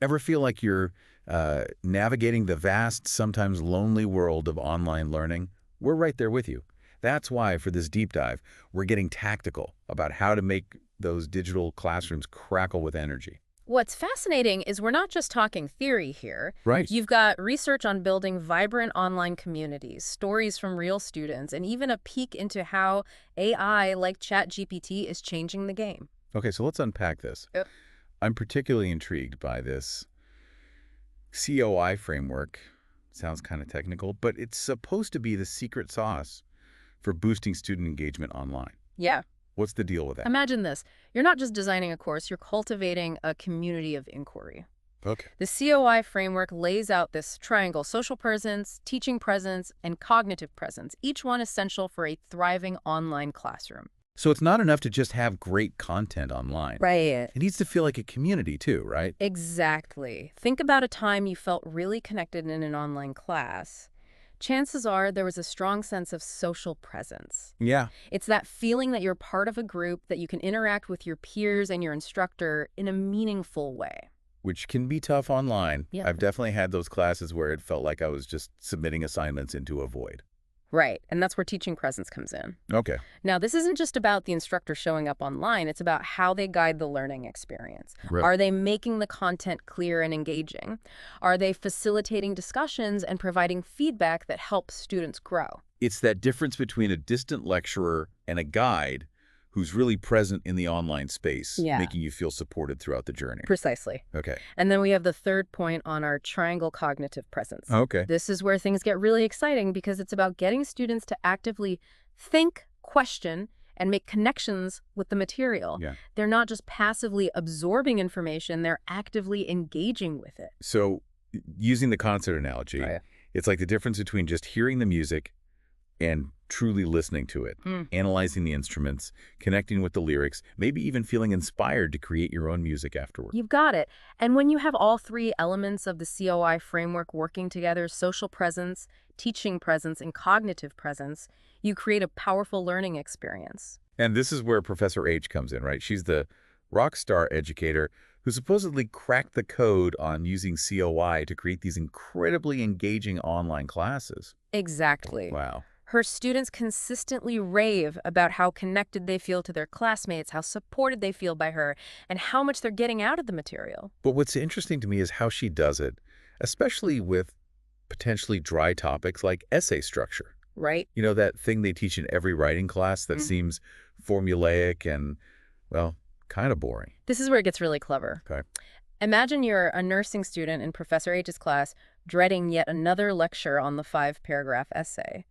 Ever feel like you're navigating the vast, sometimes lonely world of online learning? We're right there with you. That's why, for this deep dive, we're getting tactical about how to make those digital classrooms crackle with energy. What's fascinating is we're not just talking theory here. Right. You've got research on building vibrant online communities, stories from real students, and even a peek into how AI like ChatGPT is changing the game. Okay, so let's unpack this. Yep. I'm particularly intrigued by this COI framework. Sounds kind of technical, but it's supposed to be the secret sauce for boosting student engagement online. Yeah. What's the deal with that? Imagine this. You're not just designing a course, you're cultivating a community of inquiry. Okay. The COI framework lays out this triangle: social presence, teaching presence, and cognitive presence, each one essential for a thriving online classroom. So it's not enough to just have great content online. Right. It needs to feel like a community too, right? Exactly. Think about a time you felt really connected in an online class. Chances are there was a strong sense of social presence. Yeah. It's that feeling that you're part of a group, that you can interact with your peers and your instructor in a meaningful way. Which can be tough online. Yeah. I've definitely had those classes where it felt like I was just submitting assignments into a void. Right, and that's where teaching presence comes in. Okay. Now, this isn't just about the instructor showing up online, it's about how they guide the learning experience. Right. Are they making the content clear and engaging? Are they facilitating discussions and providing feedback that helps students grow? It's that difference between a distant lecturer and a guide who's really present in the online space, Yeah. making you feel supported throughout the journey. Precisely. Okay. And then we have the third point on our triangle cognitive presence. Okay. This is where things get really exciting because it's about getting students to actively think, question, and make connections with the material. Yeah. They're not just passively absorbing information, they're actively engaging with it. So using the concert analogy, Right. it's like the difference between just hearing the music and truly listening to it, analyzing the instruments, connecting with the lyrics, maybe even feeling inspired to create your own music afterward. You've got it. And when you have all three elements of the COI framework working together, social presence, teaching presence, and cognitive presence, you create a powerful learning experience. And this is where Professor H comes in, right? She's the rock star educator who supposedly cracked the code on using COI to create these incredibly engaging online classes. Exactly. Wow. Her students consistently rave about how connected they feel to their classmates, how supported they feel by her, and how much they're getting out of the material. But what's interesting to me is how she does it, especially with potentially dry topics like essay structure. Right? You know, that thing they teach in every writing class that seems formulaic and, well, kind of boring. This is where it gets really clever. Okay. Imagine you're a nursing student in Professor H's class, dreading yet another lecture on the 5-paragraph essay.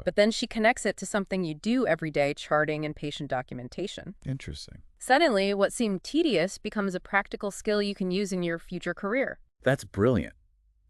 But then she connects it to something you do every day: charting and patient documentation. Interesting. Suddenly, what seemed tedious becomes a practical skill you can use in your future career. That's brilliant.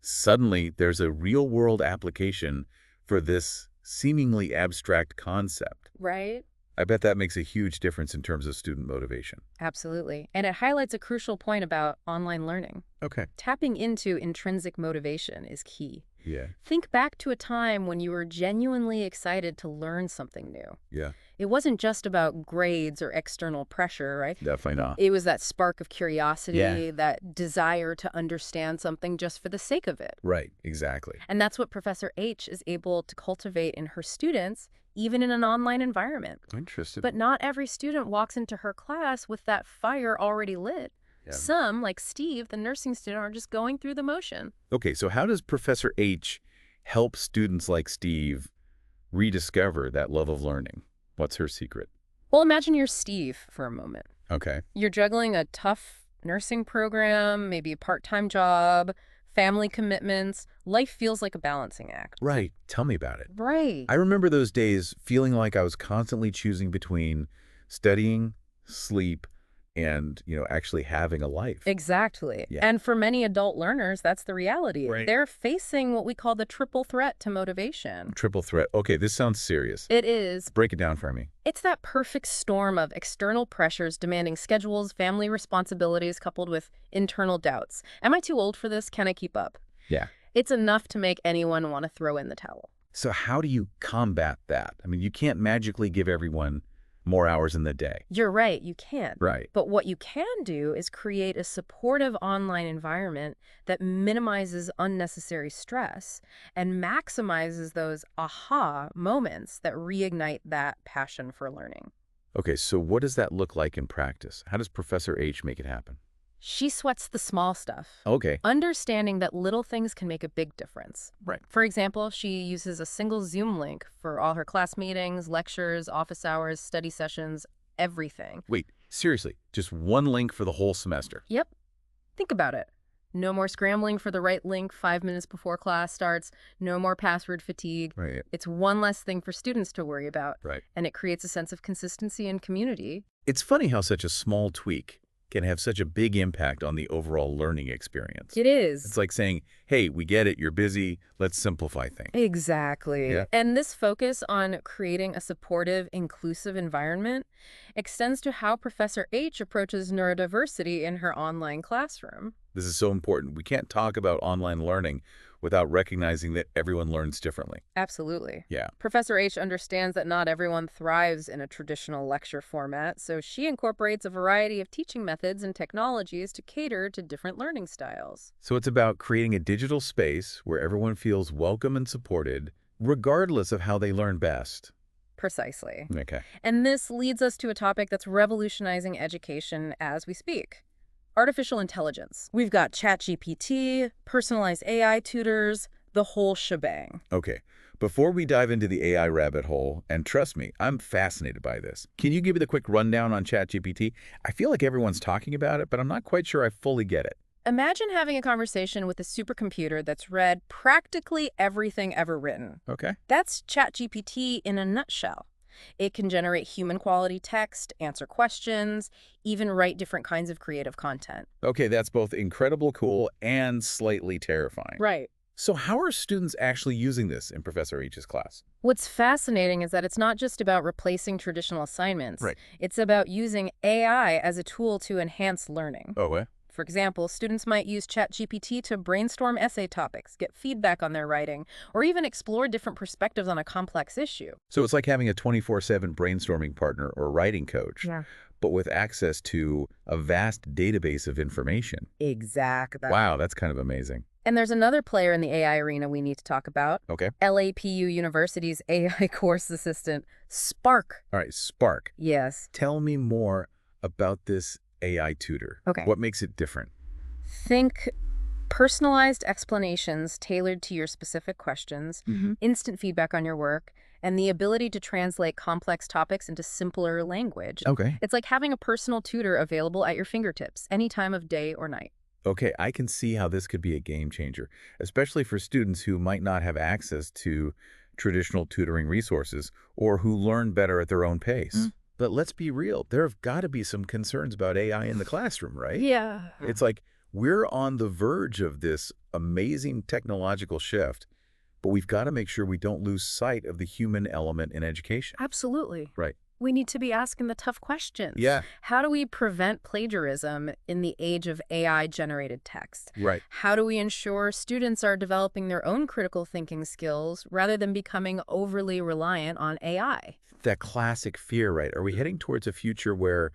Suddenly, there's a real-world application for this seemingly abstract concept. Right? I bet that makes a huge difference in terms of student motivation. Absolutely. And it highlights a crucial point about online learning. Okay. Tapping into intrinsic motivation is key. Yeah. Think back to a time when you were genuinely excited to learn something new. Yeah. It wasn't just about grades or external pressure, right? Definitely not. It was that spark of curiosity, Yeah. that desire to understand something just for the sake of it. Right. Exactly. And that's what Professor H is able to cultivate in her students, even in an online environment. Interesting. But not every student walks into her class with that fire already lit. Yeah. Some, like Steve, the nursing student, are just going through the motion. Okay, so how does Professor H help students like Steve rediscover that love of learning? What's her secret? Well, imagine you're Steve for a moment. Okay. You're juggling a tough nursing program, maybe a part-time job, family commitments. Life feels like a balancing act. Right. Tell me about it. Right. I remember those days feeling like I was constantly choosing between studying, sleep, and, actually having a life. Exactly. Yeah. And for many adult learners, that's the reality. Right. They're facing what we call the triple threat to motivation. Triple threat. Okay, this sounds serious. It is. Break it down for me. It's that perfect storm of external pressures demanding schedules, family responsibilities, coupled with internal doubts. Am I too old for this? Can I keep up? Yeah. It's enough to make anyone want to throw in the towel. So how do you combat that? I mean, you can't magically give everyone more hours in the day. You're right, you can't. Right. But what you can do is create a supportive online environment that minimizes unnecessary stress and maximizes those aha moments that reignite that passion for learning. Okay, so what does that look like in practice? How does Professor H make it happen? She sweats the small stuff, Okay. understanding that little things can make a big difference. Right. For example, she uses a single Zoom link for all her class meetings, lectures, office hours, study sessions, everything. Wait, seriously, just one link for the whole semester? Yep. Think about it. No more scrambling for the right link 5 minutes before class starts. No more password fatigue. Right. It's one less thing for students to worry about. Right. And it creates a sense of consistency and community. It's funny how such a small tweak can have such a big impact on the overall learning experience. It is. It's like saying, hey, we get it, you're busy, let's simplify things. Exactly. Yeah. And this focus on creating a supportive, inclusive environment extends to how Professor H approaches neurodiversity in her online classroom. This is so important. We can't talk about online learning without recognizing that everyone learns differently. Absolutely. Yeah. Professor H understands that not everyone thrives in a traditional lecture format, so she incorporates a variety of teaching methods and technologies to cater to different learning styles. So it's about creating a digital space where everyone feels welcome and supported, regardless of how they learn best. Precisely. Okay. And this leads us to a topic that's revolutionizing education as we speak. Artificial intelligence. We've got ChatGPT, personalized AI tutors, the whole shebang. Okay. Before we dive into the AI rabbit hole, and trust me, I'm fascinated by this, can you give me the quick rundown on ChatGPT? I feel like everyone's talking about it, but I'm not quite sure I fully get it. Imagine having a conversation with a supercomputer that's read practically everything ever written. Okay. That's ChatGPT in a nutshell. It can generate human-quality text, answer questions, even write different kinds of creative content. Okay, that's both incredible cool and slightly terrifying. Right. So how are students actually using this in Professor H's class? What's fascinating is that it's not just about replacing traditional assignments. Right. It's about using AI as a tool to enhance learning. Oh, eh? For example, students might use ChatGPT to brainstorm essay topics, get feedback on their writing, or even explore different perspectives on a complex issue. So it's like having a 24/7 brainstorming partner or writing coach, Yeah. but with access to a vast database of information. Exactly. Wow, that's kind of amazing. And there's another player in the AI arena we need to talk about. Okay. LAPU University's AI course assistant, Spark. All right, Spark. Yes. Tell me more about this AI tutor. Okay. What makes it different? Think personalized explanations tailored to your specific questions, instant feedback on your work, and the ability to translate complex topics into simpler language. Okay. It's like having a personal tutor available at your fingertips any time of day or night. Okay, I can see how this could be a game changer, especially for students who might not have access to traditional tutoring resources or who learn better at their own pace. But let's be real, there have got to be some concerns about AI in the classroom, right? Yeah. It's like we're on the verge of this amazing technological shift, but we've got to make sure we don't lose sight of the human element in education. Absolutely. Right. We need to be asking the tough questions. Yeah. How do we prevent plagiarism in the age of AI-generated text? Right. How do we ensure students are developing their own critical thinking skills rather than becoming overly reliant on AI? That classic fear, right? Are we heading towards a future where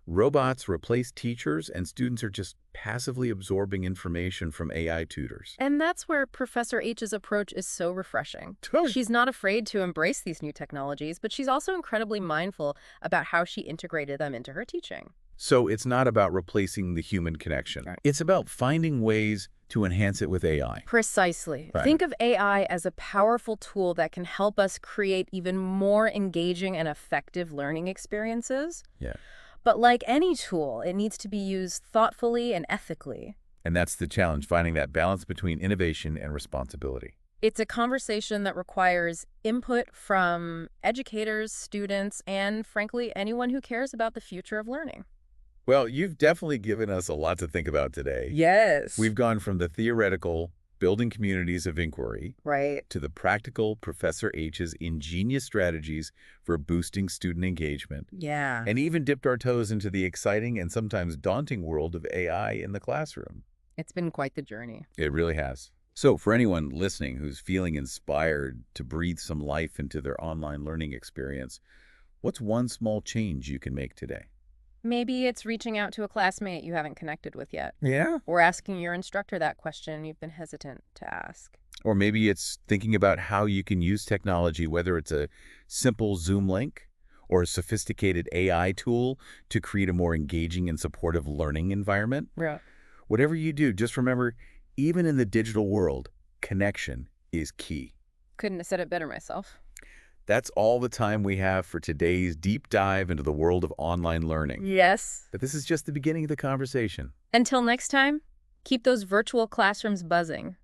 robots replace teachers and students are just passively absorbing information from AI tutors? And that's where Professor H's approach is so refreshing. Totally. She's not afraid to embrace these new technologies, but she's also incredibly mindful about how she integrated them into her teaching. So it's not about replacing the human connection. Right. It's about finding ways to enhance it with AI. Precisely. Right. Think of AI as a powerful tool that can help us create even more engaging and effective learning experiences. Yeah. But like any tool, it needs to be used thoughtfully and ethically. And that's the challenge, finding that balance between innovation and responsibility. It's a conversation that requires input from educators, students, and frankly, anyone who cares about the future of learning. Well, you've definitely given us a lot to think about today. Yes. We've gone from the theoretical, building communities of inquiry, Right. to the practical Professor H's ingenious strategies for boosting student engagement, Yeah. and even dipped our toes into the exciting and sometimes daunting world of AI in the classroom. It's been quite the journey. It really has. So for anyone listening who's feeling inspired to breathe some life into their online learning experience, What's one small change you can make today? Maybe it's reaching out to a classmate you haven't connected with yet, Yeah. or asking your instructor that question you've been hesitant to ask. Or maybe it's thinking about how you can use technology, whether it's a simple Zoom link or a sophisticated AI tool to create a more engaging and supportive learning environment. Right. Whatever you do, just remember, even in the digital world, connection is key. Couldn't have said it better myself. That's all the time we have for today's deep dive into the world of online learning. Yes. But this is just the beginning of the conversation. Until next time, keep those virtual classrooms buzzing.